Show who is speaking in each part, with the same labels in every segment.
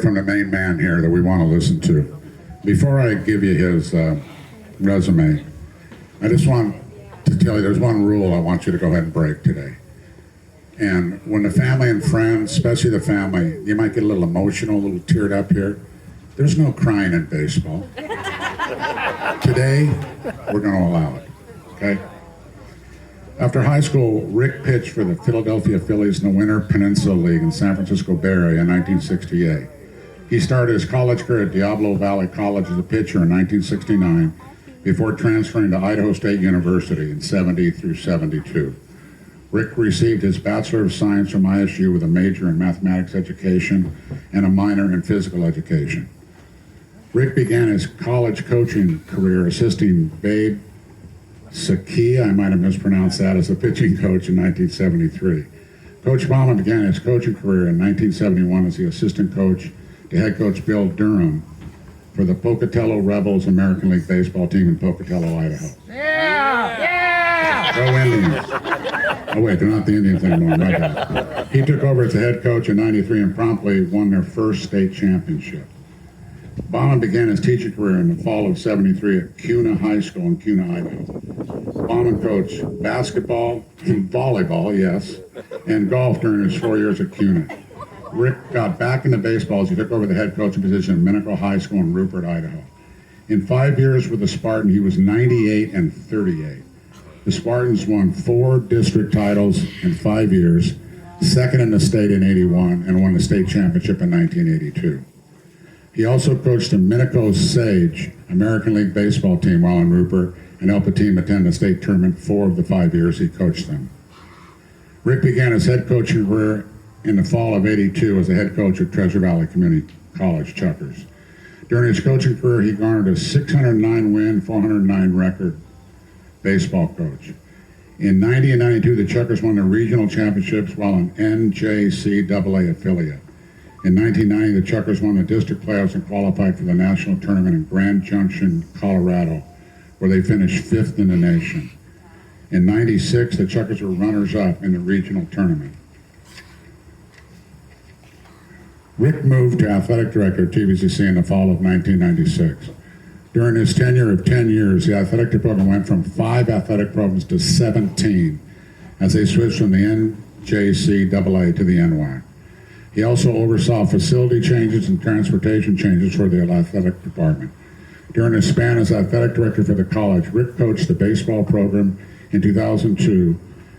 Speaker 1: From the main man here that we want to listen to. Before I give you his resume, I just want to tell you there's one rule I want you to go ahead and break today. And when the family and friends, especially the family, you might get a little emotional, a little teared up here. There's no crying in baseball. Today, we're going to allow it, okay? After high school, Rick pitched for the Philadelphia Phillies in the Winter Peninsula League in San Francisco Bay Area in 1968. He started his college career at Diablo Valley College as a pitcher in 1969 before transferring to Idaho State University in 70 through 72. Rick received his Bachelor of Science from ISU with a major in mathematics education and a minor in physical education. Rick began his college coaching career assisting Babe Sakia, I might have mispronounced that, as a pitching coach in 1973. Coach Baumann began his coaching career in 1971 as the assistant coach to head coach Bill Durham for the Pocatello Rebels American League baseball team in Pocatello, Idaho.
Speaker 2: Yeah! Yeah!
Speaker 1: Go Indians. Oh wait, they're not the Indians anymore, my bad. He took over as the head coach in 93 and promptly won their first state championship. Baumann began his teaching career in the fall of 73 at Kuna High School in Kuna, Idaho. Baumann coached basketball, volleyball, yes, and golf during his 4 years at Kuna. Rick got back into baseball as he took over the head coaching position at Minnetonka High School in Rupert, Idaho. In 5 years with the Spartan, he was 98 and 38. The Spartans won 4 district titles in 5 years, second in the state in 81, and won the state championship in 1982. He also coached the Minnetonka Sage American League baseball team while in Rupert and helped the team attend the state tournament 4 of the 5 years he coached them. Rick began his head coaching career in the fall of '82 as the head coach at Treasure Valley Community College Chuckers. During his coaching career, he garnered a 609 win, 409 record baseball coach. In 90 and 92, the Chuckers won the regional championships while an NJCAA affiliate. In 1990, the Chuckers won the district playoffs and qualified for the national tournament in Grand Junction, Colorado, where they finished 5th in the nation. In 96, the Chuckers were runners-up in the regional tournament. Rick moved to athletic director at TVCC in the fall of 1996. During his tenure of 10 years, the athletic department went from 5 athletic programs to 17 as they switched from the NJCAA to the NWAC. He also oversaw facility changes and transportation changes for the athletic department. During his span as athletic director for the college, Rick coached the baseball program in 2002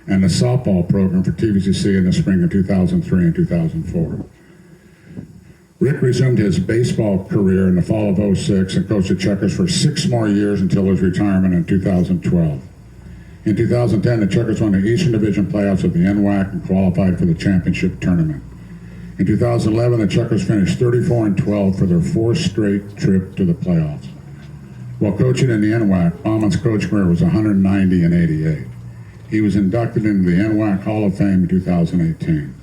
Speaker 1: and the softball program for TVCC in the spring of 2003 and 2004. Rick resumed his baseball career in the fall of '06 and coached the Chuckers for 6 more years until his retirement in 2012. In 2010, the Chuckers won the Eastern Division playoffs of the NWAC and qualified for the championship tournament. In 2011, the Chuckers finished 34 and 12 for their 4th straight trip to the playoffs. While coaching in the NWAC, Baumann's coach career was 190 and 88. He was inducted into the NWAC Hall of Fame in 2018.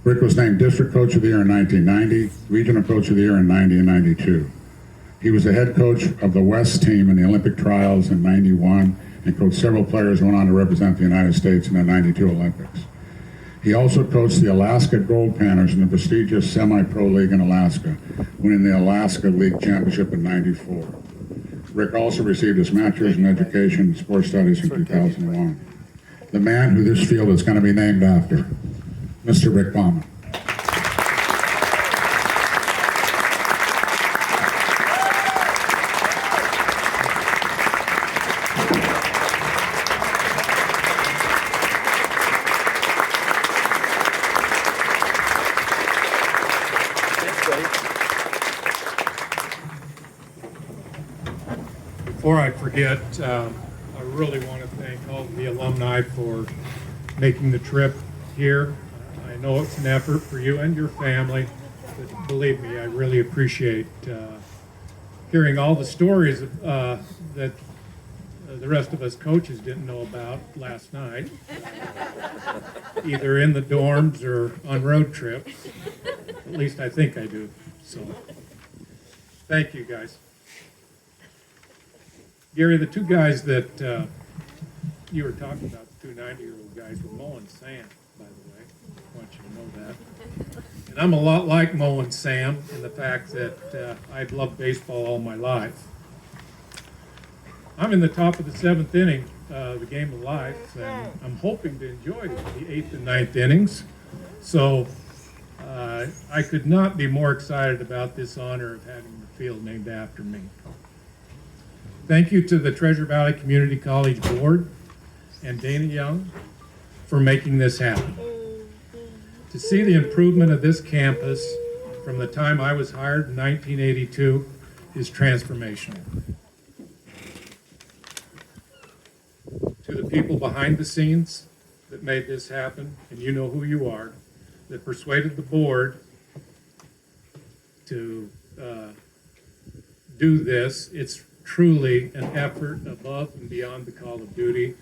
Speaker 1: Rick was named District Coach of the Year in 1990, Regional Coach of the Year in 90 and 92. He was the head coach of the West team in the Olympic trials in 91 and coached several players who went on to represent the United States in the 92 Olympics. He also coached the Alaska Gold Panthers in the prestigious Semi-Pro League in Alaska, winning the Alaska League Championship in '94. Rick also received his Master's in Education and Sports Studies in 2001. The man who this field is going to be named after, Mr. Rick Baumann.
Speaker 2: Before I forget, I really want to thank all of the alumni for making the trip here. I know it's an effort for you and your family, but believe me, I really appreciate hearing all the stories that the rest of us coaches didn't know about last night, either in the dorms or on road trips. At least I think I do. So, thank you guys. Gary, the 2 guys that you were talking about, the 2 90-year-old guys, were mowing sand, by the way. I want you to know that. And I'm a lot like Mo and Sam in the fact that I've loved baseball all my life. I'm in the top of the seventh inning, the game of life, and I'm hoping to enjoy the eighth and ninth innings. So I could not be more excited about this honor of having the field named after me. Thank you to the Treasure Valley Community College Board and Dana Young for making this happen. To see the improvement of this campus from the time I was hired in 1982 is transformational. To the people behind the scenes that made this happen, and you know who you are, that persuaded the board to do this, it's truly an effort above and beyond the call of duty,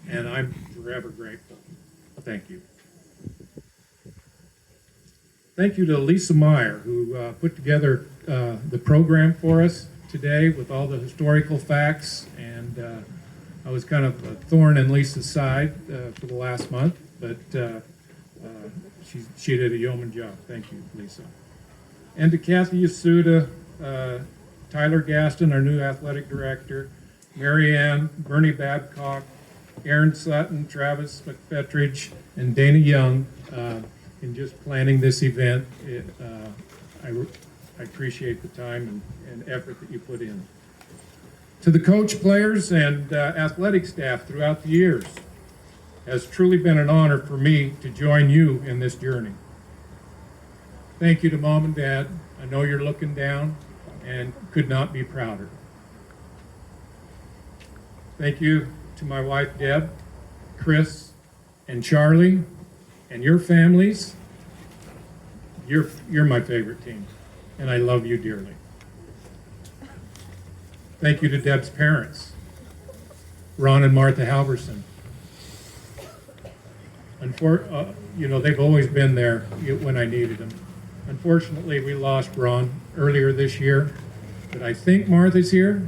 Speaker 2: and I'm forever grateful. Thank you. Thank you to Lisa Meyer, who put together the program for us today with all the historical facts, and I was kind of a thorn in Lisa's side for the last month, but she did a yeoman job. Thank you, Lisa. And to Kathy Yasuda, Tyler Gaston, our new athletic director, Mary Ann, Bernie Babcock, Aaron Sutton, Travis McFetridge, and Dana Young in just planning this event. I appreciate the time and effort that you put in. To the coach, players, and athletic staff throughout the years, it has truly been an honor for me to join you in this journey. Thank you to Mom and Dad. I know you're looking down and could not be prouder. Thank you to my wife, Deb, Chris, and Charlie, and your families. You're my favorite team, and I love you dearly. Thank you to Deb's parents, Ron and Martha Halverson. They've always been there when I needed them. Unfortunately, we lost Ron earlier this year, but I think Martha's here.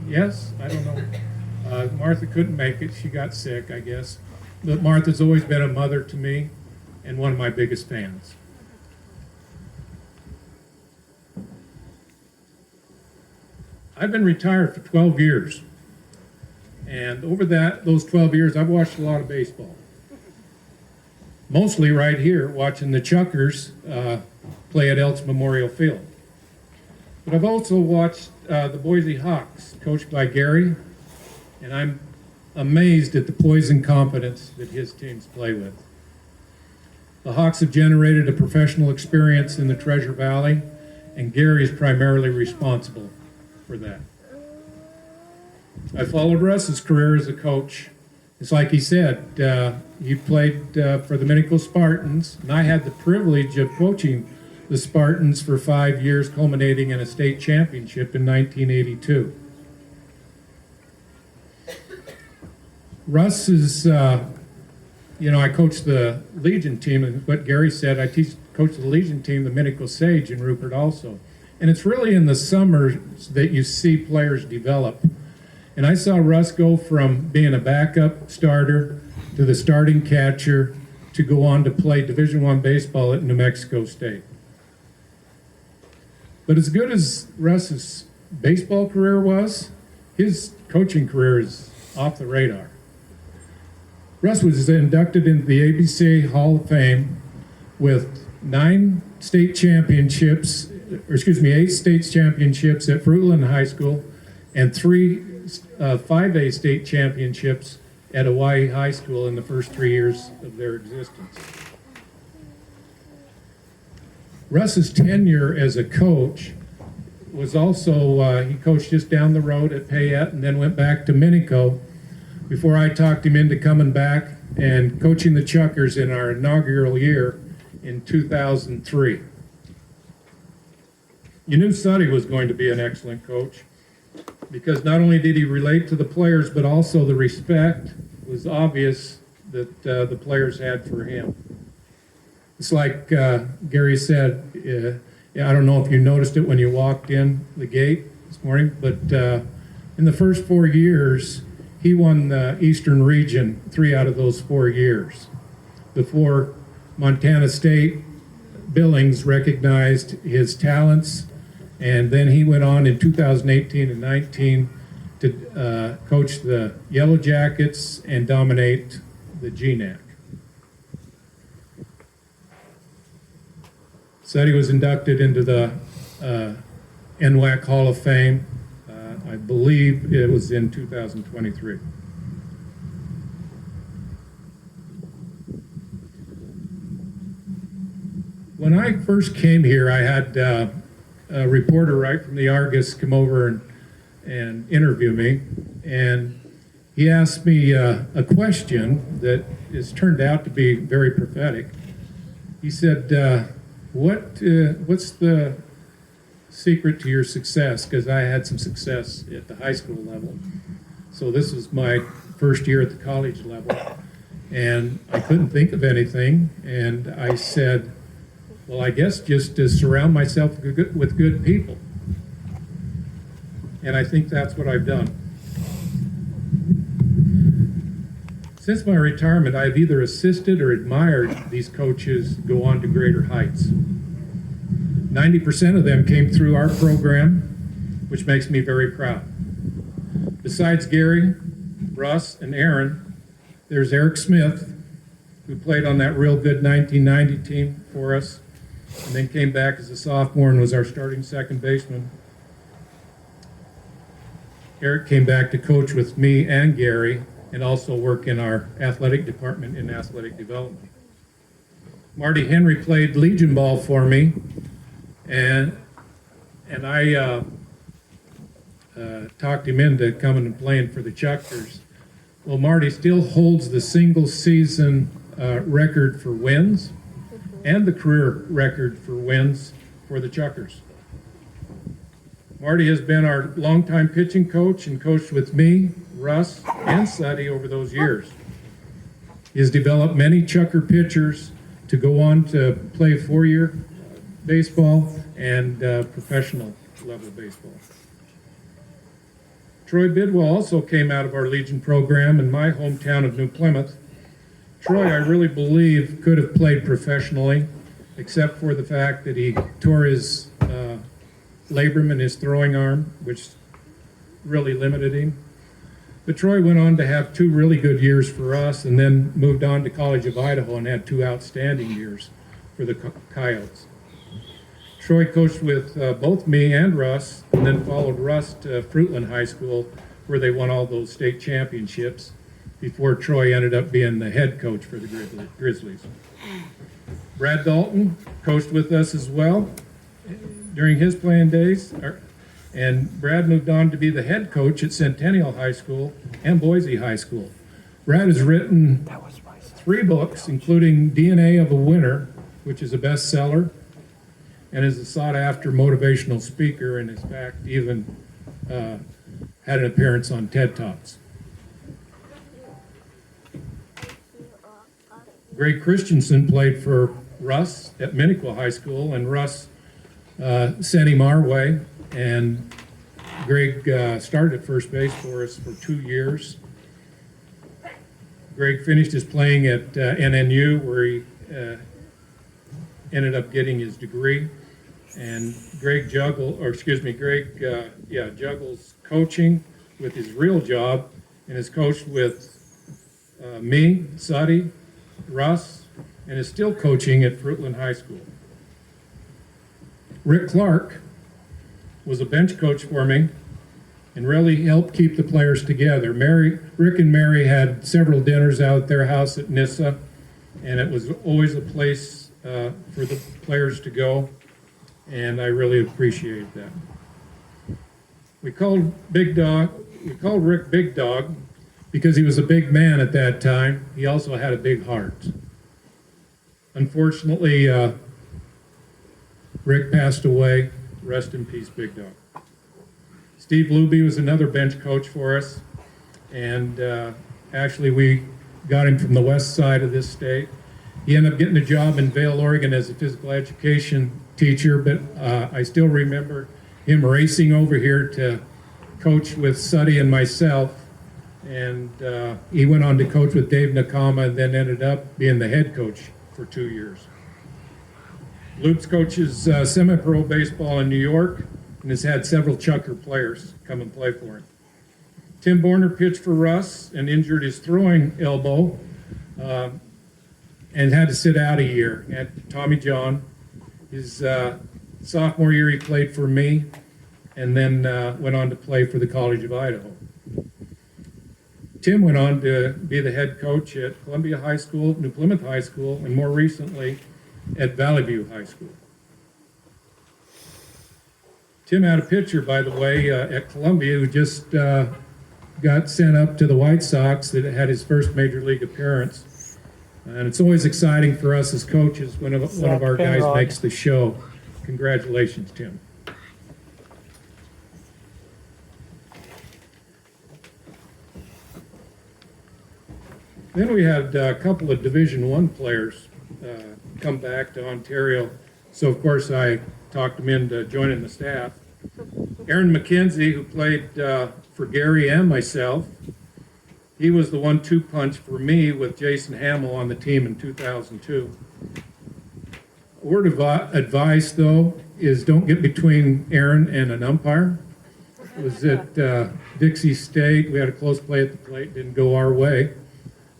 Speaker 2: Yes? I don't know. Martha couldn't make it. She got sick, I guess. But Martha's always been a mother to me and one of my biggest fans. I've been retired for 12 years. And over those 12 years, I've watched a lot of baseball. Mostly right here, watching the Chuckers play at Elks Memorial Field. But I've also watched the Boise Hawks, coached by Gary, and I'm amazed at the poise and confidence that his teams play with. The Hawks have generated a professional experience in the Treasure Valley, and Gary is primarily responsible for that. I followed Russ's career as a coach. It's like he said, he played for the Minico Spartans, and I had the privilege of coaching the Spartans for 5 years, culminating in a state championship in 1982. Russ is, I coached the Legion team, and what Gary said, I coached the Legion team, the Minico Sage in Rupert also. And it's really in the summers that you see players develop. And I saw Russ go from being a backup starter to the starting catcher to go on to play Division I baseball at New Mexico State. But as good as Russ's baseball career was, his coaching career is off the radar. Russ was inducted into the ABC Hall of Fame with 8 state championships at Fruitland High School and 3 5A state championships at Hawaii High School in the first 3 years of their existence. Russ's tenure as a coach was also, he coached just down the road at Payette and then went back to Minico before I talked him into coming back and coaching the Chuckers in our inaugural year in 2003. You knew Suddy was going to be an excellent coach because not only did he relate to the players, but also the respect was obvious that the players had for him. It's like Gary said, I don't know if you noticed it when you walked in the gate this morning, but in the first 4 years, he won the Eastern Region 3 out of those 4 years. Before Montana State Billings recognized his talents, and then he went on in 2018 and 19 to coach the Yellow Jackets and dominate the GNAC. Suddy was inducted into the NWAC Hall of Fame. I believe it was in 2023. When I first came here, I had a reporter right from the Argus come over and interview me, and he asked me a question that has turned out to be very prophetic. He said, what's the secret to your success? Because I had some success at the high school level. So this was my first year at the college level, and I couldn't think of anything, and I said, well, I guess just to surround myself with good people. And I think that's what I've done. Since my retirement, I've either assisted or admired these coaches go on to greater heights. 90% of them came through our program, which makes me very proud. Besides Gary, Russ, and Aaron, there's Eric Smith, who played on that real good 1990 team for us, and then came back as a sophomore and was our starting second baseman. Eric came back to coach with me and Gary and also work in our athletic department in athletic development. Marty Henry played Legion ball for me, and I talked him into coming and playing for the Chuckers. Well, Marty still holds the single season record for wins and the career record for wins for the Chuckers. Marty has been our longtime pitching coach and coached with me, Russ, and Suddy over those years. He has developed many Chucker pitchers to go on to play four-year baseball and professional level baseball. Troy Bidwell also came out of our Legion program in my hometown of New Plymouth. Troy, I really believe, could have played professionally, except for the fact that he tore his labrum in his throwing arm, which really limited him. But Troy went on to have 2 really good years for us, and then moved on to College of Idaho and had 2 outstanding years for the Coyotes. Troy coached with both me and Russ, and then followed Russ to Fruitland High School, where they won all those state championships, before Troy ended up being the head coach for the Grizzlies. Brad Dalton coached with us as well during his playing days, and Brad moved on to be the head coach at Centennial High School and Boise High School. Brad has written 3 books, including DNA of a Winner, which is a bestseller, and is a sought-after motivational speaker, and in fact even had an appearance on TED Talks. Greg Christensen played for Russ at Minnequa High School, and Russ sent him our way, and Greg started at first base for us for 2 years. Greg finished his playing at NNU, where he ended up getting his degree. And Greg juggles coaching with his real job, and has coached with me, Suddy, Russ, and is still coaching at Fruitland High School. Rick Clark was a bench coach for me and really helped keep the players together. Rick and Mary had several dinners out at their house at Nissa, and it was always a place for the players to go, and I really appreciated that. We called Rick Big Dog because he was a big man at that time. He also had a big heart. Unfortunately, Rick passed away. Rest in peace, Big Dog. Steve Luby was another bench coach for us, and actually we got him from the west side of this state. He ended up getting a job in Vail, Oregon as a physical education teacher, but I still remember him racing over here to coach with Suddy and myself, and he went on to coach with Dave Nakama and then ended up being the head coach for 2 years. Loops coaches semi-pro baseball in New York and has had several Chucker players come and play for him. Tim Borner pitched for Russ and injured his throwing elbow and had to sit out a year. At Tommy John, his sophomore year he played for me and then went on to play for the College of Idaho. Tim went on to be the head coach at Columbia High School, New Plymouth High School, and more recently at Valley View High School. Tim had a pitcher, by the way, at Columbia who just got sent up to the White Sox that had his first major league appearance. And it's always exciting for us as coaches when one of our guys makes the show. Congratulations, Tim. Then we had a couple of Division I players come back to Ontario. So, of course, I talked them into joining the staff. Aaron McKenzie, who played for Gary and myself, he was the 1-2 punch for me with Jason Hamill on the team in 2002. A word of advice, though, is don't get between Aaron and an umpire. It was at Dixie State. We had a close play at the plate, didn't go our way.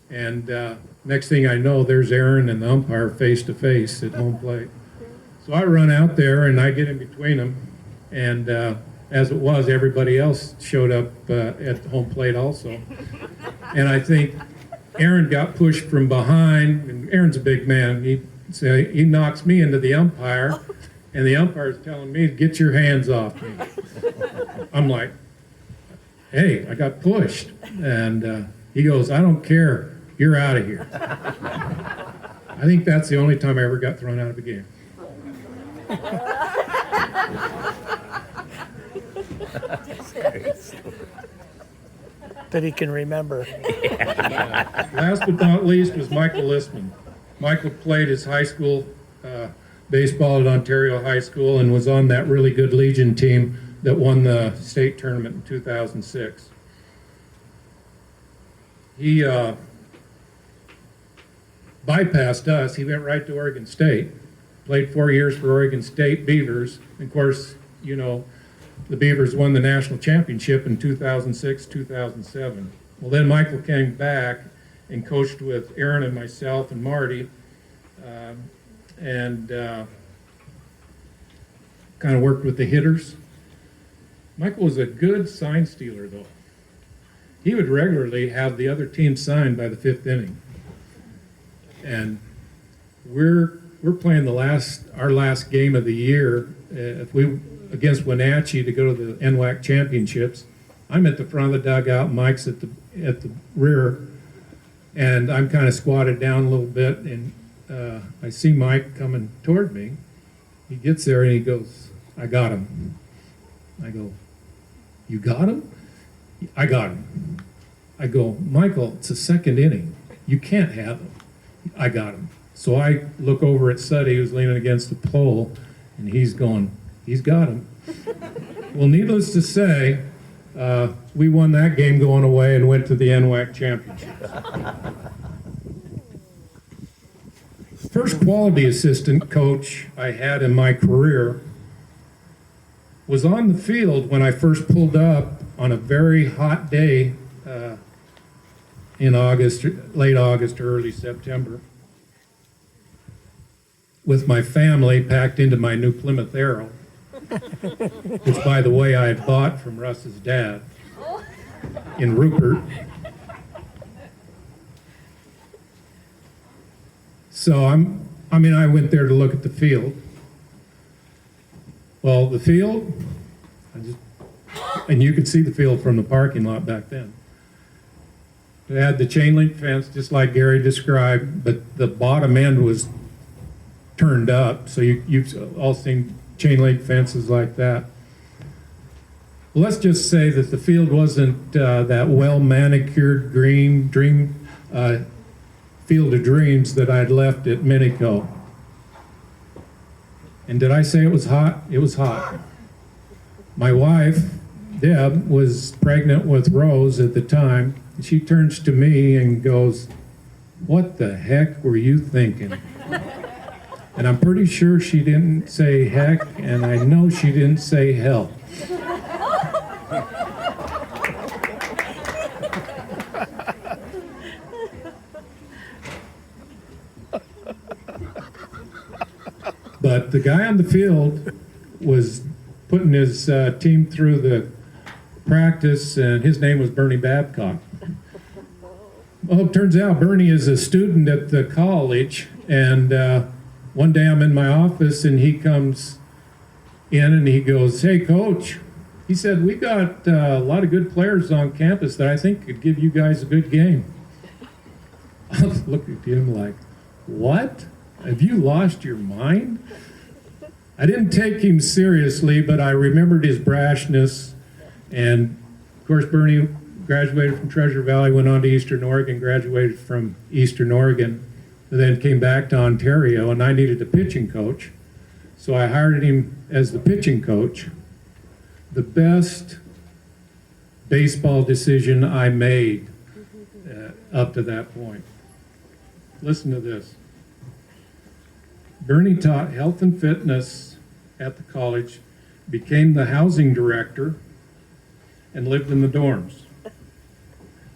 Speaker 2: And next thing I know, there's Aaron and the umpire face to face at home plate. So I run out there and I get in between them. And as it was, everybody else showed up at home plate also. And I think Aaron got pushed from behind, and Aaron's a big man. He knocks me into the umpire, and the umpire's telling me, "Get your hands off me." I'm like, "Hey, I got pushed." And he goes, "I don't care. You're out of here." I think that's the only time I ever got thrown out of a game.
Speaker 3: That he can remember.
Speaker 2: Last but not least was Michael Listman. Michael played his high school baseball at Ontario High School and was on that really good Legion team that won the state tournament in 2006. He bypassed us. He went right to Oregon State. Played 4 years for Oregon State Beavers. Of course, you know, the Beavers won the national championship in 2006, 2007. Well, then Michael came back and coached with Aaron and myself and Marty, and kind of worked with the hitters. Michael was a good sign stealer, though. He would regularly have the other team signed by the 5th inning. And we're playing our last game of the year against Wenatchee to go to the NWAC championships. I'm at the front of the dugout, Mike's at the rear, and I'm kind of squatted down a little bit, and I see Mike coming toward me. He gets there and he goes, "I got him." I go, "You got him?" "I got him." I go, "Michael, it's the 2nd inning. You can't have him." "I got him." So I look over at Suddy, who's leaning against the pole, and he's going, "He's got him." Well, needless to say, we won that game going away and went to the NWAC championships. First quality assistant coach I had in my career was on the field when I first pulled up on a very hot day in August, late August or early September, with my family packed into my new Plymouth Arrow, which, by the way, I had bought from Russ's dad in Rupert. So I went there to look at the field. Well, the field, and you could see the field from the parking lot back then. It had the chain link fence, just like Gary described, but the bottom end was turned up, so you've all seen chain link fences like that. Well, let's just say that the field wasn't that well manicured green dream field of dreams that I'd left at Minico. And did I say it was hot? It was hot. My wife, Deb, was pregnant with Rose at the time. She turns to me and goes, "What the heck were you thinking?" And I'm pretty sure she didn't say heck, and I know she didn't say hell. But the guy on the field was putting his team through the practice, and his name was Bernie Babcock. Well, it turns out Bernie is a student at the college, and one day I'm in my office, and he comes in and he goes, "Hey, Coach," he said, "we got a lot of good players on campus that I think could give you guys a good game." I was looking at him like, "What? Have you lost your mind?" I didn't take him seriously, but I remembered his brashness. And of course, Bernie graduated from Treasure Valley, went on to Eastern Oregon, graduated from Eastern Oregon, and then came back to Ontario, and I needed a pitching coach. So I hired him as the pitching coach. The best baseball decision I made up to that point. Listen to this. Bernie taught health and fitness at the college, became the housing director, and lived in the dorms.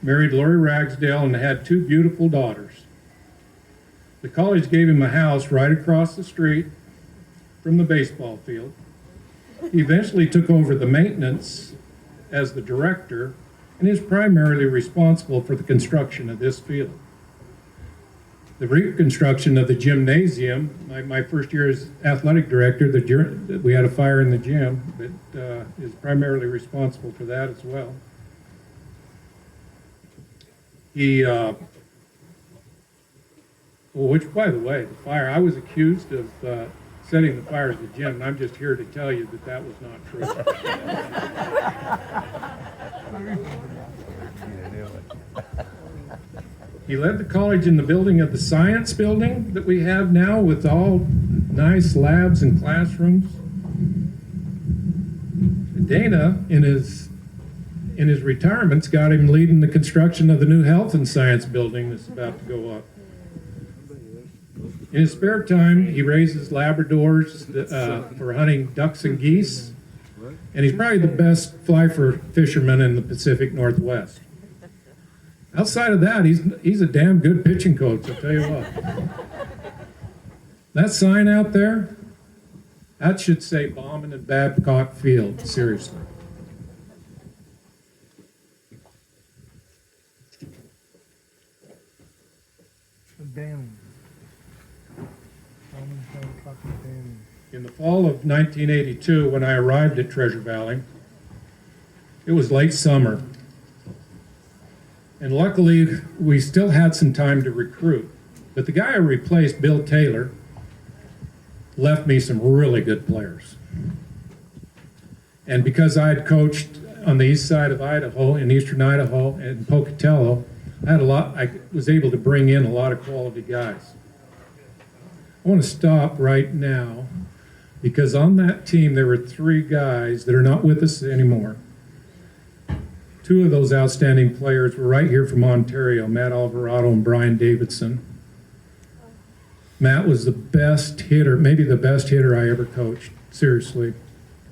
Speaker 2: Married Lori Ragsdale and had 2 beautiful daughters. The college gave him a house right across the street from the baseball field. He eventually took over the maintenance as the director and is primarily responsible for the construction of this field. The reconstruction of the gymnasium, my first year as athletic director, we had a fire in the gym, but is primarily responsible for that as well. Which, by the way, the fire, I was accused of setting the fire at the gym, and I'm just here to tell you that that was not true. He led the college in the building of the science building that we have now with all nice labs and classrooms. Dana, in his retirement's got him leading the construction of the new health and science building that's about to go up. In his spare time, he raises Labradors for hunting ducks and geese, and he's probably the best fly fisherman in the Pacific Northwest. Outside of that, he's a damn good pitching coach, I'll tell you what. That sign out there, that should say Baumann and Babcock Field, seriously. In the fall of 1982, when I arrived at Treasure Valley, it was late summer. And luckily, we still had some time to recruit. But the guy I replaced, Bill Taylor, left me some really good players. And because I had coached on the east side of Idaho, in eastern Idaho, and Pocatello, I was able to bring in a lot of quality guys. I want to stop right now because on that team there were 3 guys that are not with us anymore. 2 of those outstanding players were right here from Ontario, Matt Alvarado and Brian Davidson. Matt was the best hitter, maybe the best hitter I ever coached, seriously.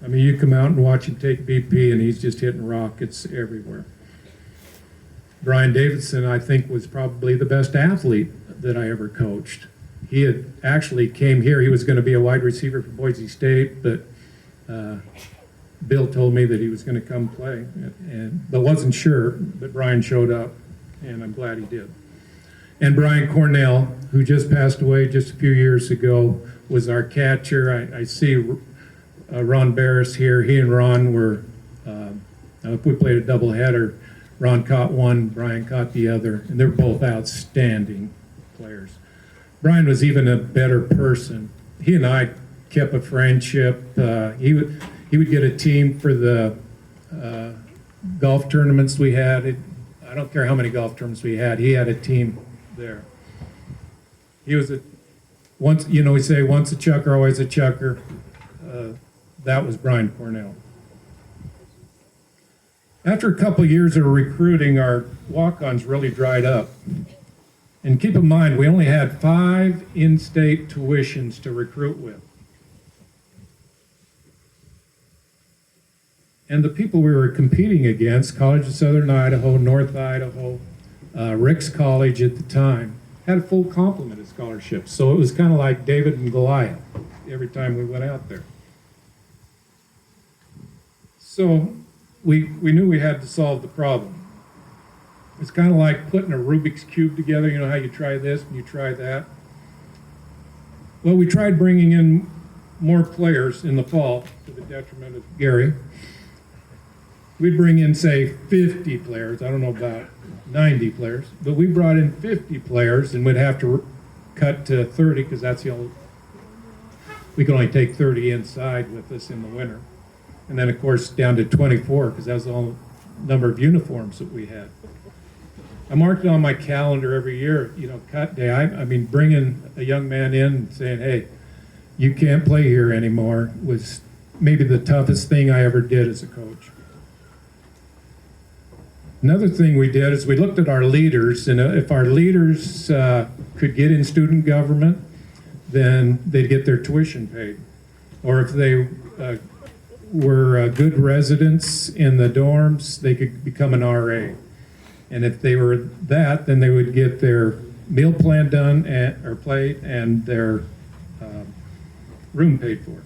Speaker 2: I mean, you come out and watch him take BP and he's just hitting rockets everywhere. Brian Davidson, I think, was probably the best athlete that I ever coached. He had actually came here, he was going to be a wide receiver for Boise State, but Bill told me that he was going to come play, but wasn't sure, but Brian showed up, and I'm glad he did. And Brian Cornell, who just passed away just a few years ago, was our catcher. I see Ron Barris here. He and Ron were, if we played a doubleheader, Ron caught one, Brian caught the other, and they're both outstanding players. Brian was even a better person. He and I kept a friendship. He would get a team for the golf tournaments we had. I don't care how many golf tournaments we had. He had a team there. He was we say once a chucker, always a chucker. That was Brian Cornell. After a couple years of recruiting, our walk-ons really dried up. And keep in mind, we only had 5 in-state tuitions to recruit with. And the people we were competing against, College of Southern Idaho, North Idaho, Ricks College at the time, had a full complement of scholarships. So it was kind of like David and Goliath every time we went out there. So we knew we had to solve the problem. It's kind of like putting a Rubik's Cube together. You know how you try this and you try that? Well, we tried bringing in more players in the fall to the detriment of Gary. We'd bring in, say, 50 players. I don't know about 90 players, but we brought in 50 players and we'd have to cut to 30 because that's the only, we could only take 30 inside with us in the winter. And then, of course, down to 24 because that was the only number of uniforms that we had. I marked it on my calendar every year, you know, cut day. I mean, bringing a young man in and saying, hey, you can't play here anymore was maybe the toughest thing I ever did as a coach. Another thing we did is we looked at our leaders, and if our leaders could get in student government, then they'd get their tuition paid. Or if they were good residents in the dorms, they could become an RA. And if they were that, then they would get their meal plan done or paid and their room paid for.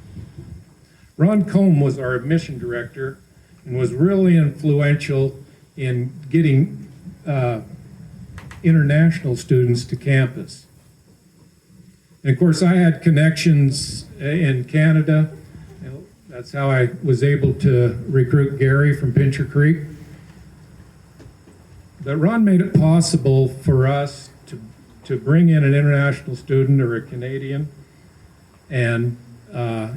Speaker 2: Ron Combe was our admission director and was really influential in getting international students to campus. And of course, I had connections in Canada. That's how I was able to recruit Gary from Pincher Creek. But Ron made it possible for us to bring in an international student or a Canadian, and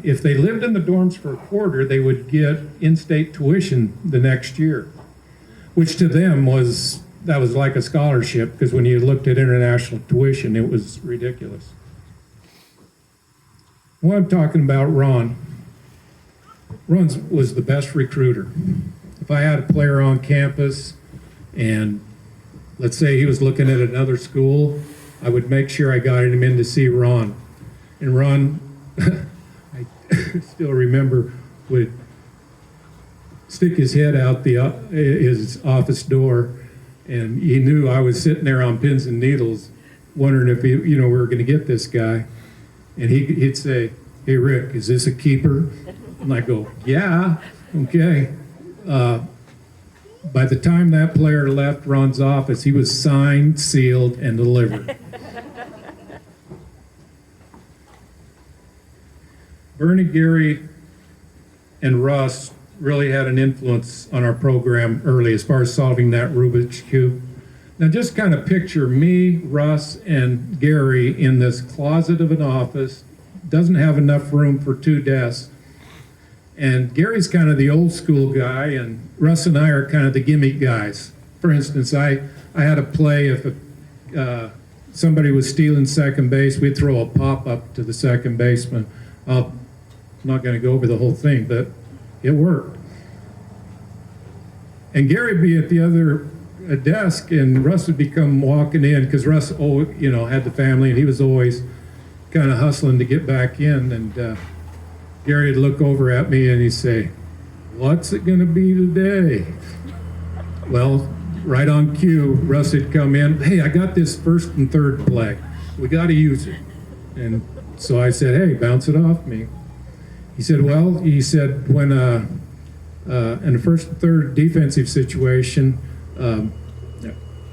Speaker 2: if they lived in the dorms for a quarter, they would get in-state tuition the next year, which to them was like a scholarship, because when you looked at international tuition, it was ridiculous. Well, I'm talking about Ron. Ron was the best recruiter. If I had a player on campus and let's say he was looking at another school, I would make sure I got him in to see Ron. And Ron, I still remember, would stick his head out his office door, and he knew I was sitting there on pins and needles wondering if we were going to get this guy. And he'd say, hey, Rick, is this a keeper? And I go, yeah, okay. By the time that player left Ron's office, he was signed, sealed, and delivered. Bernie, Gary, and Russ really had an influence on our program early as far as solving that Rubik's Cube. Now just kind of picture me, Russ, and Gary in this closet of an office, doesn't have enough room for 2 desks. And Gary's kind of the old school guy, and Russ and I are kind of the gimmick guys. For instance, I had a play if somebody was stealing second base, we'd throw a pop-up to the second baseman. I'm not going to go over the whole thing, but it worked. And Gary would be at the other desk, and Russ would become walking in, because Russ had the family, and he was always kind of hustling to get back in. And Gary would look over at me and he'd say, what's it going to be today? Well, right on cue, Russ would come in, hey, I got this first and third play. We got to use it. And so I said, hey, bounce it off me. He said, well, when in the first and third defensive situation,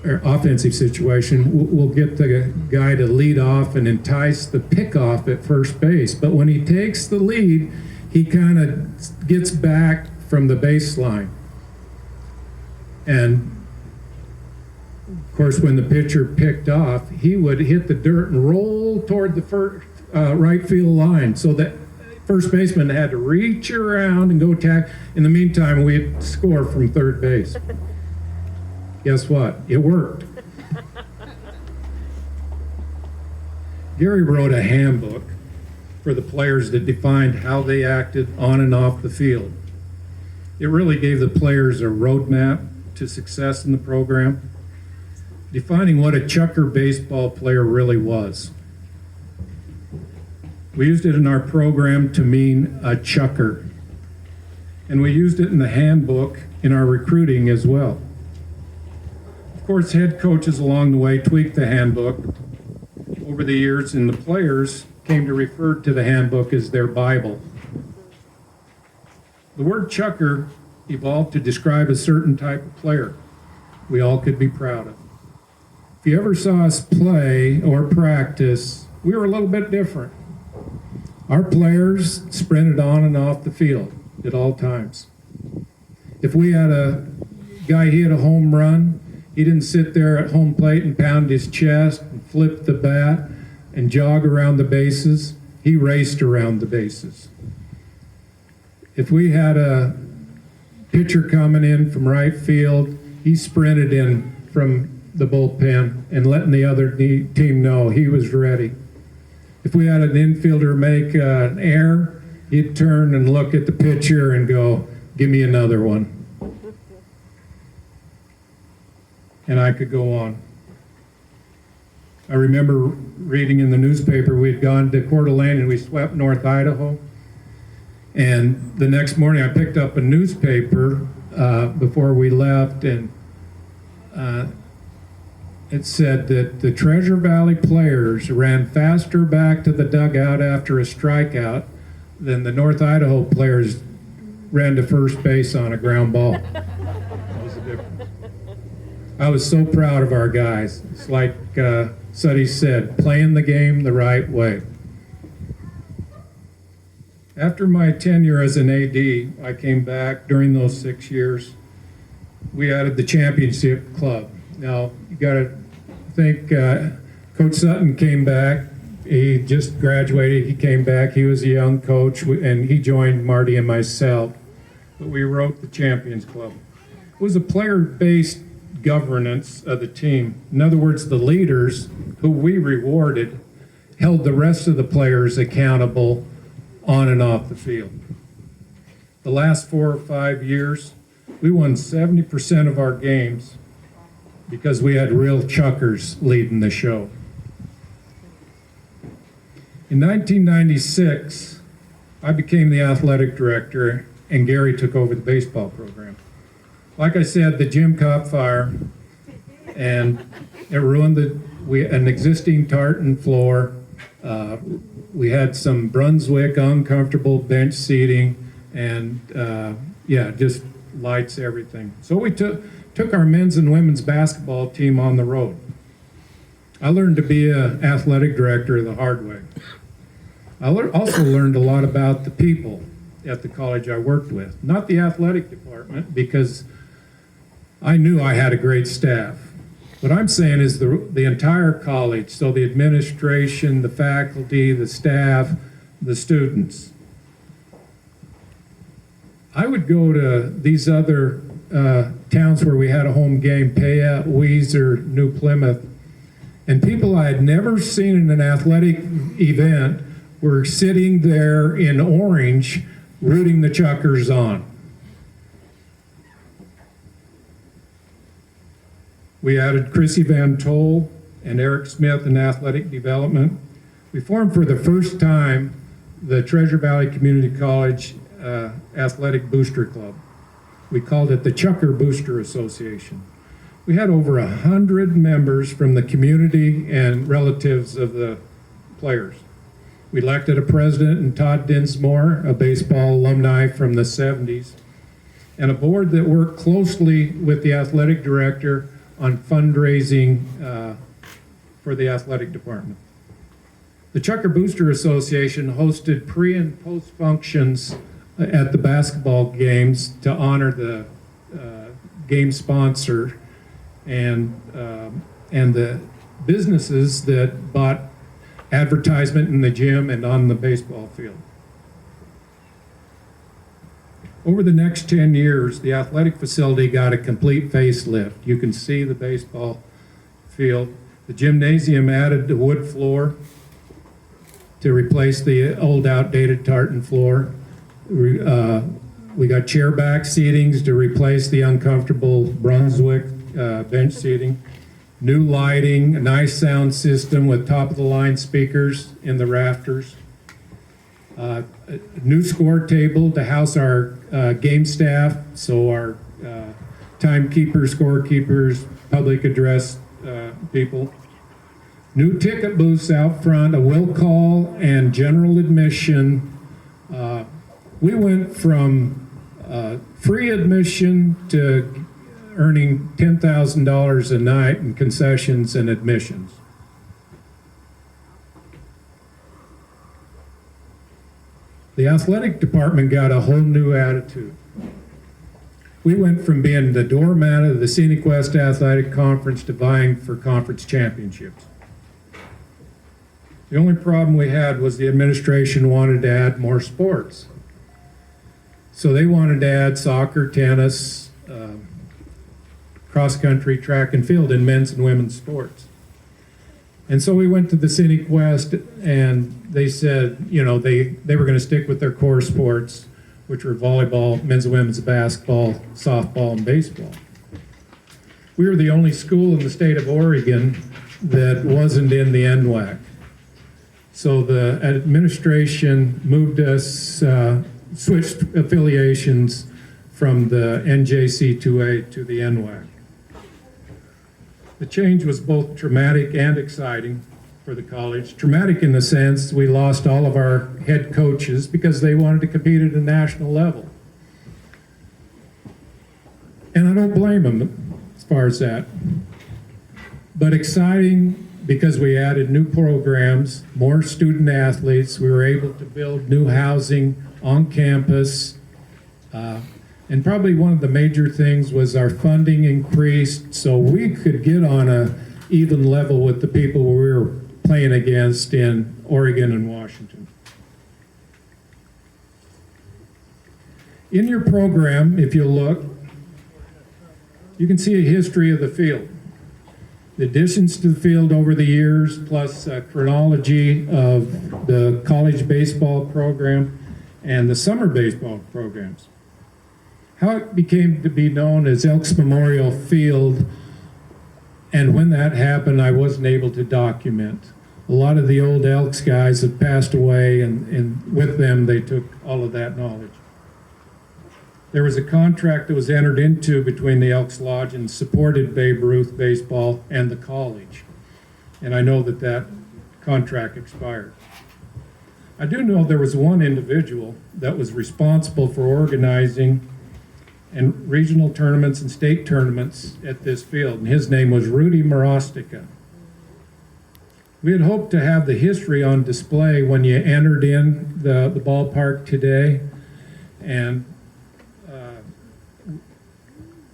Speaker 2: or offensive situation, we'll get the guy to lead off and entice the pickoff at first base. But when he takes the lead, he kind of gets back from the baseline. And of course, when the pitcher picked off, he would hit the dirt and roll toward the first right field line, so that first baseman had to reach around and go tack. In the meantime, we'd score from third base. Guess what? It worked. Gary wrote a handbook for the players that defined how they acted on and off the field. It really gave the players a roadmap to success in the program. defining what a chucker baseball player really was. We used it in our program to mean a chucker. And we used it in the handbook in our recruiting as well. Of course, head coaches along the way tweaked the handbook over the years, and the players came to refer to the handbook as their Bible. The word chucker evolved to describe a certain type of player we all could be proud of. If you ever saw us play or practice, we were a little bit different. Our players sprinted on and off the field at all times. If we had a guy hit a home run, he didn't sit there at home plate and pound his chest and flip the bat and jog around the bases. He raced around the bases. If we had a pitcher coming in from right field, he sprinted in from the bullpen and letting the other team know he was ready. If we had an infielder make an error, he'd turn and look at the pitcher and go, "Give me another one." And I could go on. I remember reading in the newspaper we'd gone to Coeur d'Alene and we swept North Idaho. And the next morning I picked up a newspaper before we left, and it said that the Treasure Valley players ran faster back to the dugout after a strikeout than the North Idaho players ran to first base on a ground ball. That was the difference. I was so proud of our guys. It's like Suddy said, playing the game the right way. After my tenure as an AD, I came back during those 6 years. We added the championship club. Now, you got to think Coach Sutton came back. He just graduated. He came back. He was a young coach, and he joined Marty and myself. But we wrote the Champions Club. It was a player-based governance of the team. In other words, the leaders who we rewarded held the rest of the players accountable on and off the field. The last 4 or 5 years, we won 70% of our games because we had real chuckers leading the show. In 1996, I became the athletic director and Gary took over the baseball program. Like I said, the gym caught fire and it ruined an existing tartan floor. We had some Brunswick uncomfortable bench seating, and just lights, everything. So we took our men's and women's basketball team on the road. I learned to be an athletic director the hard way. I also learned a lot about the people at the college I worked with, not the athletic department, because I knew I had a great staff. What I'm saying is the entire college, so the administration, the faculty, the staff, the students. I would go to these other towns where we had a home game, Payette, Weiser, New Plymouth, and people I had never seen in an athletic event were sitting there in orange rooting the Chuckers on. We added Chrissy Van Tol and Eric Smith in athletic development. We formed for the first time the Treasure Valley Community College Athletic Booster Club. We called it the Chucker Booster Association. We had over 100 members from the community and relatives of the players. We elected a president in Todd Dinsmore, a baseball alumni from the 70s, and a board that worked closely with the athletic director on fundraising for the athletic department. The Chucker Booster Association hosted pre and post functions at the basketball games to honor the game sponsor and the businesses that bought advertisement in the gym and on the baseball field. Over the next 10 years, the athletic facility got a complete facelift. You can see the baseball field. The gymnasium added the wood floor to replace the old outdated tartan floor. We got chair back seatings to replace the uncomfortable Brunswick bench seating. new lighting, a nice sound system with top-of-the-line speakers in the rafters, a new score table to house our game staff, so our timekeepers, scorekeepers, public address people. New ticket booths out front, a will call, and general admission. We went from free admission to earning $10,000 a night in concessions and admissions. The athletic department got a whole new attitude. We went from being the doormat of the Scenic West Athletic Conference to vying for conference championships. The only problem we had was the administration wanted to add more sports. So they wanted to add soccer, tennis, cross-country, track and field in men's and women's sports. And so we went to the Scenic West, and they said, you know, they were going to stick with their core sports, which were volleyball, men's and women's basketball, softball, and baseball. We were the only school in the state of Oregon that wasn't in the NWAC. So the administration moved us, switched affiliations from the NJC2A to the NWAC. The change was both traumatic and exciting for the college. Traumatic in the sense we lost all of our head coaches because they wanted to compete at a national level. And I don't blame them as far as that. But exciting because we added new programs, more student athletes. We were able to build new housing on campus. And probably one of the major things was our funding increased so we could get on a even level with the people we were playing against in Oregon and Washington. In your program, if you look, you can see a history of the field. The additions to the field over the years, plus a chronology of the college baseball program and the summer baseball programs. How it became to be known as Elks Memorial Field, and when that happened, I wasn't able to document. A lot of the old Elks guys have passed away, and with them, they took all of that knowledge. There was a contract that was entered into between the Elks Lodge and supported Babe Ruth baseball and the college. And I know that that contract expired. I do know there was one individual that was responsible for organizing and regional tournaments and state tournaments at this field, and his name was Rudy Morostica. We had hoped to have the history on display when you entered in the ballpark today, and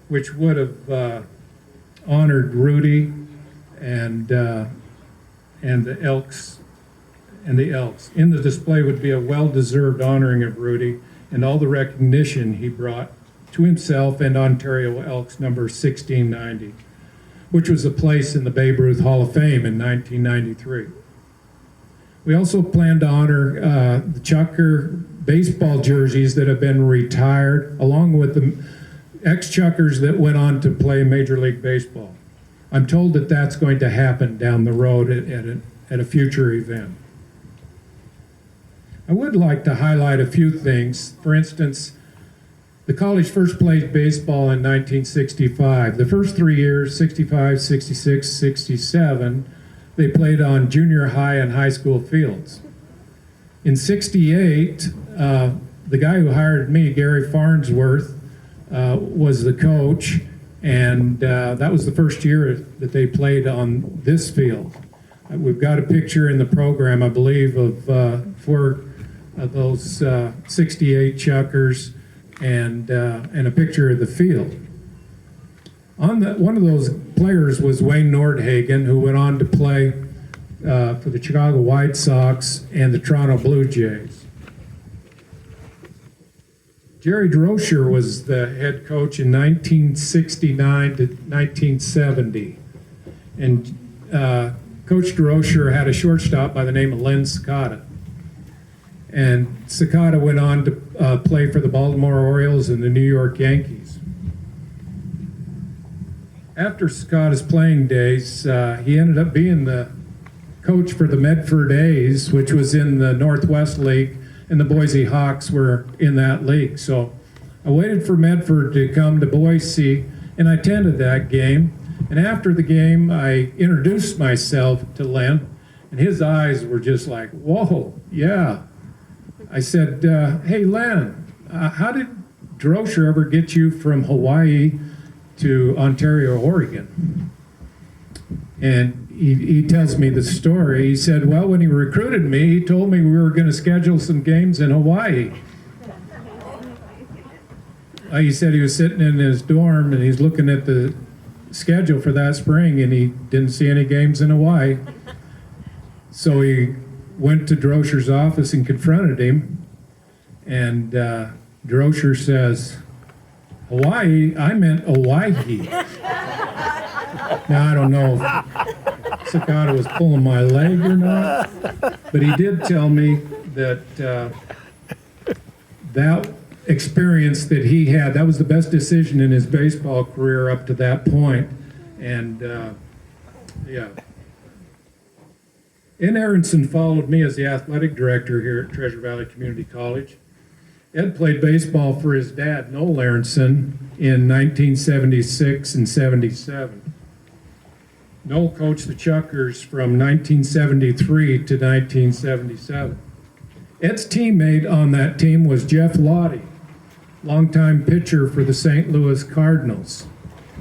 Speaker 2: which would have honored Rudy and the Elks. In the display would be a well-deserved honoring of Rudy and all the recognition he brought to himself and Ontario Elks number 1690, which was a place in the Babe Ruth Hall of Fame in 1993. We also plan to honor the Chucker baseball jerseys that have been retired, along with the ex-Chuckers that went on to play Major League Baseball. I'm told that that's going to happen down the road at a future event. I would like to highlight a few things. For instance, the college first played baseball in 1965. The first 3 years, 65, 66, 67, they played on junior high and high school fields. In 68, the guy who hired me, Gary Farnsworth, was the coach, and that was the first year that they played on this field. We've got a picture in the program, I believe, of four of those 68 Chuckers and a picture of the field. One of those players was Wayne Nordhagen, who went on to play for the Chicago White Sox and the Toronto Blue Jays. Jerry Droscher was the head coach in 1969 to 1970. And Coach Droscher had a shortstop by the name of Len Sakata. And Sakata went on to play for the Baltimore Orioles and the New York Yankees. After Scotta's playing days, he ended up being the coach for the Medford A's, which was in the Northwest League, and the Boise Hawks were in that league. So I waited for Medford to come to Boise, and I attended that game. And after the game, I introduced myself to Len, and his eyes were just like, whoa, yeah. I said, hey, Len, how did Droscher ever get you from Hawaii to Ontario, Oregon? And he tells me the story. He said, well, when he recruited me, he told me we were going to schedule some games in Hawaii. He said he was sitting in his dorm and he's looking at the schedule for that spring and he didn't see any games in Hawaii. So he went to Droscher's office and confronted him. And Droscher says, Hawaii? I meant Hawaii. Now, I don't know if Sakata was pulling my leg or not, but he did tell me that that experience that he had, that was the best decision in his baseball career up to that point. And yeah. Ed Aronson followed me as the athletic director here at Treasure Valley Community College. Ed played baseball for his dad, Noel Aronson, in 1976 and 77. Noel coached the Chuckers from 1973 to 1977. Ed's teammate on that team was Jeff Lottie, longtime pitcher for the St. Louis Cardinals,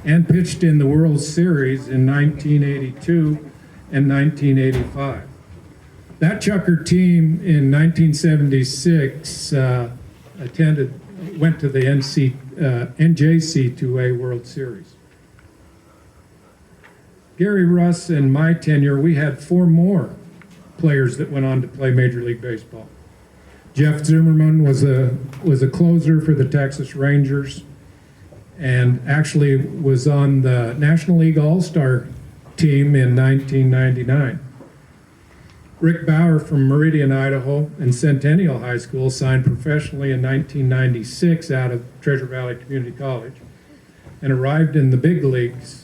Speaker 2: and pitched in the World Series in 1982 and 1985. That Chucker team in 1976 went to the NJC2A World Series. Gary, Russ, and my tenure, we had 4 more players that went on to play Major League Baseball. Jeff Zimmerman was a closer for the Texas Rangers and actually was on the National League All-Star team in 1999. Rick Bauer from Meridian, Idaho, and Centennial High School signed professionally in 1996 out of Treasure Valley Community College and arrived in the big leagues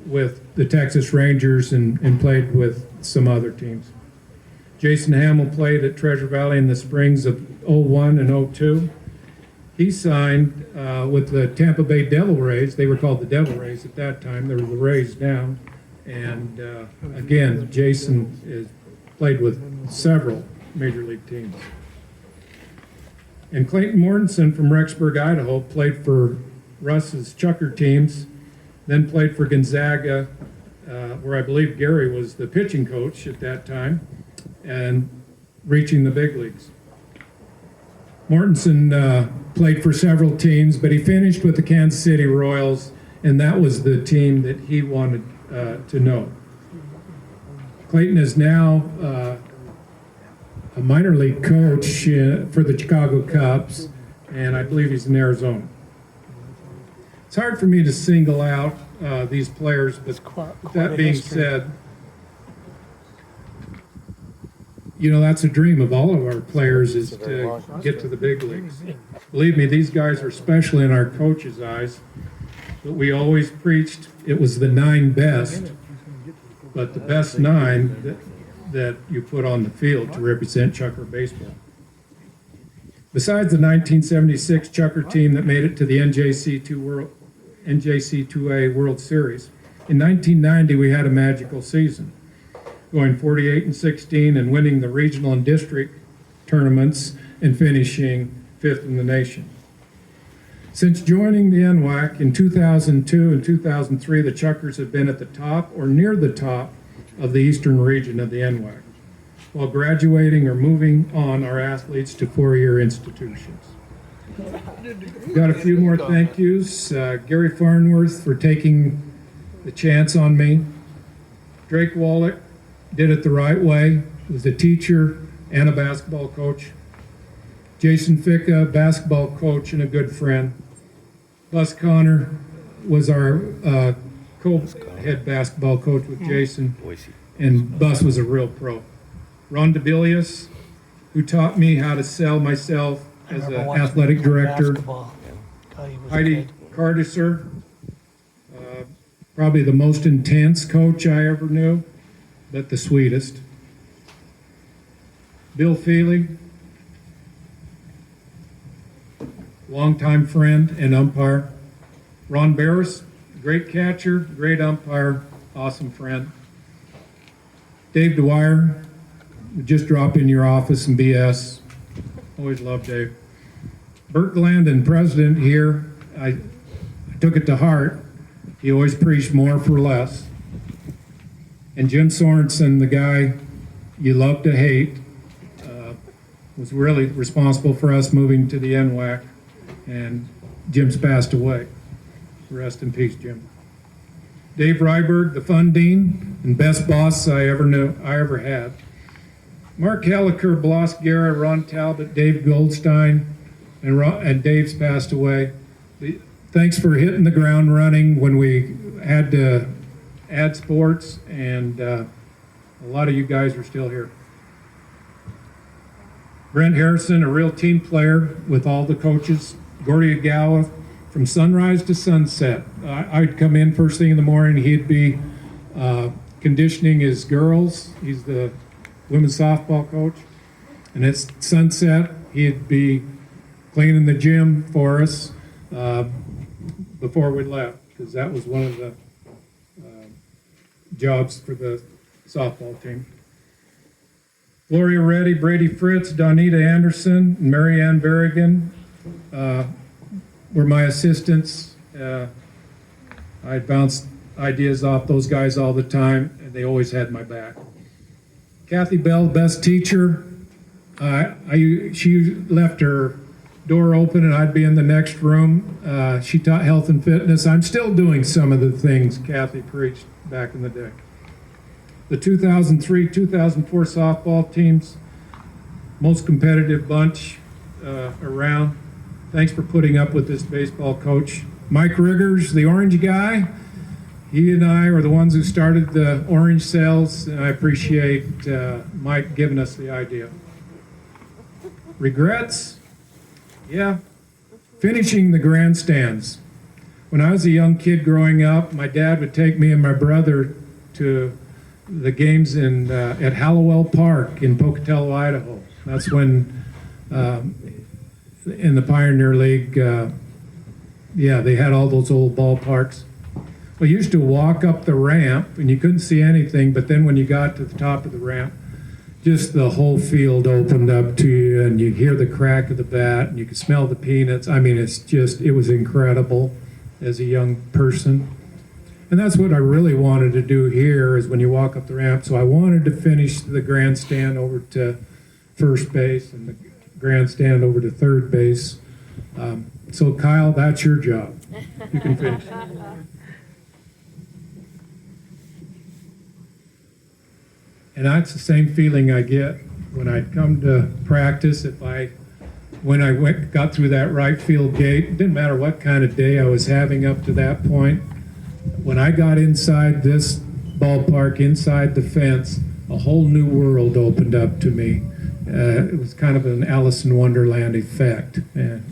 Speaker 2: with the Texas Rangers and played with some other teams. Jason Hamill played at Treasure Valley in the springs of 01 and 02. He signed with the Tampa Bay Devil Rays. They were called the Devil Rays at that time. They were the Rays now. And again, Jason is played with several major league teams. And Clayton Mortensen from Rexburg, Idaho, played for Russ's Chucker teams, then played for Gonzaga, where I believe Gary was the pitching coach at that time, and reaching the big leagues. Mortensen played for several teams, but he finished with the Kansas City Royals, and that was the team that he wanted to know. Clayton is now a minor league coach for the Chicago Cubs, and I believe he's in Arizona. It's hard for me to single out these players, but that being said, you know, that's a dream of all of our players, is to get to the big leagues. Believe me, these guys are special in our coaches' eyes, but we always preached it was the 9 best, but the best 9 that you put on the field to represent Chucker baseball. Besides the 1976 Chucker team that made it to the NJC2A World Series, in 1990 we had a magical season, going 48-16 and winning the regional and district tournaments and finishing 5th in the nation. Since joining the NWAC in 2002 and 2003, the Chuckers have been at the top or near the top of the eastern region of the NWAC, while graduating or moving on our athletes to 4-year institutions. Got a few more thank yous. Gary Farnworth for taking the chance on me. Drake Wallach did it the right way, was a teacher and a basketball coach. Jason Ficca, basketball coach and a good friend. Bus Connor was our co-head basketball coach with Jason, and Bus was a real pro. Ron DeBilius, who taught me how to sell myself as an athletic director. Heidi Cardiser, Probably the most intense coach I ever knew, but the sweetest. Bill Feely, longtime friend and umpire. Ron Barris, great catcher, great umpire, awesome friend. Dave Dwyer, would just drop in your office and BS. Always loved Dave. Bert Glandon, president here, I took it to heart. He always preached more for less. And Jim Sorensen, the guy you love to hate, was really responsible for us moving to the NWAC, and Jim's passed away. Rest in peace, Jim. Dave Ryberg, the fun dean and best boss I ever had. Mark Helliker, Bloss Guerra, Ron Talbot, Dave Goldstein, and Dave's passed away. Thanks for hitting the ground running when we had to add sports, and a lot of you guys are still here. Brent Harrison, a real team player with all the coaches. Gordy Agawa, from sunrise to sunset. I'd come in first thing in the morning, he'd be conditioning his girls. He's the women's softball coach. And at sunset, he'd be cleaning the gym for us before we left, because that was one of the jobs for the softball team. Gloria Reddy, Brady Fritz, Donita Anderson, and Mary Ann Berrigan were my assistants. I'd bounce ideas off those guys all the time, and they always had my back. Kathy Bell, best teacher. She left her door open and I'd be in the next room. She taught health and fitness. I'm still doing some of the things Kathy preached back in the day. The 2003-2004 softball teams, most competitive bunch around. Thanks for putting up with this baseball coach. Mike Riggers, the orange guy, he and I are the ones who started the orange sales, and I appreciate Mike giving us the idea. Regrets? Yeah, finishing the grandstands. When I was a young kid growing up, my dad would take me and my brother to the games at Hallowell Park in Pocatello, Idaho. That's when, in the Pioneer League, they had all those old ballparks. We used to walk up the ramp, and you couldn't see anything, but then when you got to the top of the ramp, just the whole field opened up to you, and you hear the crack of the bat, and you could smell the peanuts. I mean, it was incredible as a young person. And that's what I really wanted to do here, is when you walk up the ramp. So I wanted to finish the grandstand over to first base and the grandstand over to third base. So Kyle, that's your job. You can finish. And that's the same feeling I get when I'd come to practice. When I got through that right field gate, it didn't matter what kind of day I was having up to that point. When I got inside this ballpark, inside the fence, a whole new world opened up to me. It was kind of an Alice in Wonderland effect. And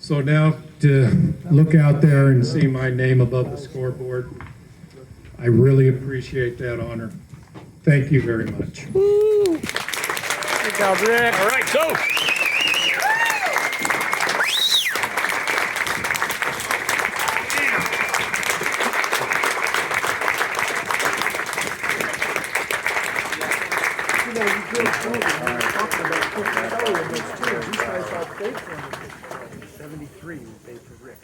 Speaker 2: so now to look out there and see my name above the scoreboard, I really appreciate that honor. Thank you very much.
Speaker 3: Woo. Good job, Rick.
Speaker 4: All right, go.
Speaker 3: '73 we paid for Rick.